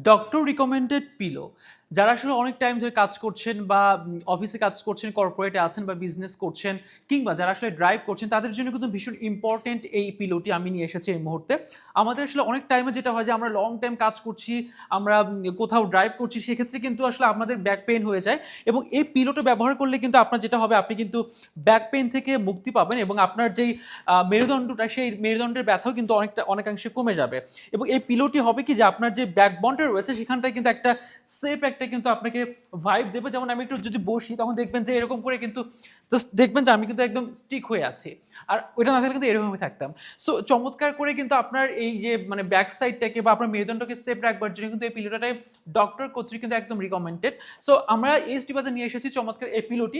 Doctor recommended pillow যারা আসলে অনেক টাইম ধরে কাজ করছেন বা অফিসে কাজ করছেন, কর্পোরেটে আছেন বা বিজনেস করছেন, কিংবা যারা আসলে ড্রাইভ করছেন তাদের জন্য কিন্তু ভীষণ ইম্পর্টেন্ট এই পিলোটি আমি নিয়ে এসেছি এই মুহূর্তে। আমাদের আসলে অনেক টাইমে যেটা হয় যে আমরা লং টাইম কাজ করছি, আমরা কোথাও ড্রাইভ করছি, সেক্ষেত্রে কিন্তু আসলে আমাদের ব্যাক পেইন হয়ে যায়। এবং এই পিলোটা ব্যবহার করলে কিন্তু আপনার যেটা হবে, আপনি কিন্তু ব্যাক পেইন থেকে মুক্তি পাবেন এবং আপনার যেই মেরুদণ্ডটা, সেই মেরুদণ্ডের ব্যথাও কিন্তু অনেকাংশে কমে যাবে। এবং এই পিলোটি হবে কি যে আপনার যে ব্যাকবনটা রয়েছে সেখানটায় কিন্তু একটা সেফ একটা কিন্তু আপনাকে ভাইব দেবে। যেমন আমি একটু যদি বসি তখন দেখবেন যে এরকম করে কিন্তু জাস্ট দেখবেন যে আমি কিন্তু একদম স্টিক হয়ে আছি, আর ওইটা না থাকলে কিন্তু এরকমই থাকতাম। সো চমৎকার করে কিন্তু আপনার এই যে মানে ব্যাক সাইডটাকে বা আপনার মেরুদণ্ডকে সেফ রাখবার জন্য কিন্তু এই পিলোটাটাই ডক্টর কর্তৃক কিন্তু একদম রিকমেন্ডেড। সো আমরা এইচডি বাজার নিয়ে এসেছি চমৎকার এই পিলোটি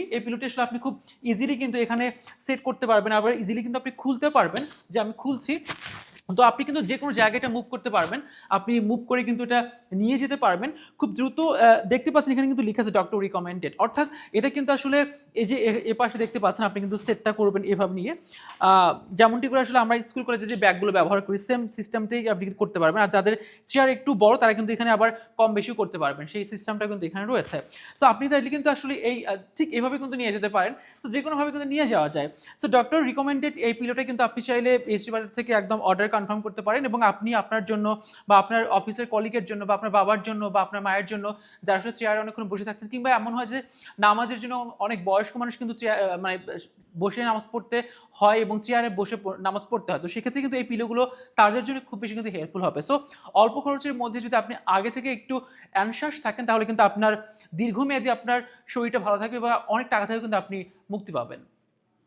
আসলে আপনি খুব ইজিলি কিন্তু এখানে সেট করতে পারবেন, আবার ইজিলি কিন্তু আপনি খুলতে পারবেন। যে আমি খুলছি, তো আপনি কিন্তু যে কোনো জায়গাটা মুভ করতে পারবেন, আপনি মুভ করে কিন্তু এটা নিয়ে যেতে পারবেন খুব দ্রুত। দেখতে পাচ্ছেন এখানে কিন্তু লেখা আছে ডক্টর রিকমেন্ডেড, অর্থাৎ এটা কিন্তু আসলে এই যে এ পাশে দেখতে পাচ্ছেন, আপনি কিন্তু সেটটা করবেন এভাবে নিয়ে, যেমনটি করে আসলে আমরা স্কুল কলেজে যে ব্যাগগুলো ব্যবহার করি সেম সিস্টেমটাই আপনি করতে পারবেন। আর যাদের চেয়ার একটু বড় তারা কিন্তু এখানে আবার কম বেশিও করতে পারবেন, সেই সিস্টেমটা কিন্তু এখানে রয়েছে। তো আপনি তাইলে কিন্তু আসলে এই ঠিক এভাবে কিন্তু নিয়ে যেতে পারেন। সো যে কোনোভাবে কিন্তু নিয়ে যাওয়া যায়। সো ডক্টর রিকমেন্ডেড এই পিলোটা কিন্তু আপনি চাইলে এইচডি বাজার থেকে একদম অর্ডার কনফার্ম করতে পারেন, এবং আপনি আপনার জন্য বা আপনার অফিসের কলিগের জন্য বা আপনার বাবার জন্য বা আপনার মায়ের জন্য, যারা আসলে চেয়ারে অনেকক্ষণ বসে থাকছেন, কিংবা এমন হয় যে নামাজের জন্য অনেক বয়স্ক মানুষ কিন্তু মানে বসে নামাজ পড়তে হয় এবং চেয়ারে বসে নামাজ পড়তে হয়, তো সেক্ষেত্রে কিন্তু এই পিলোগুলো তাদের জন্য খুব বেশি কিন্তু হেল্পফুল হবে। সো অল্প খরচের মধ্যে যদি আপনি আগে থেকে একটু অ্যানশাস থাকেন, তাহলে কিন্তু আপনার দীর্ঘমেয়াদী আপনার শরীরটা ভালো থাকবে বা অনেক টাকা থেকে কিন্তু আপনি মুক্তি পাবেন।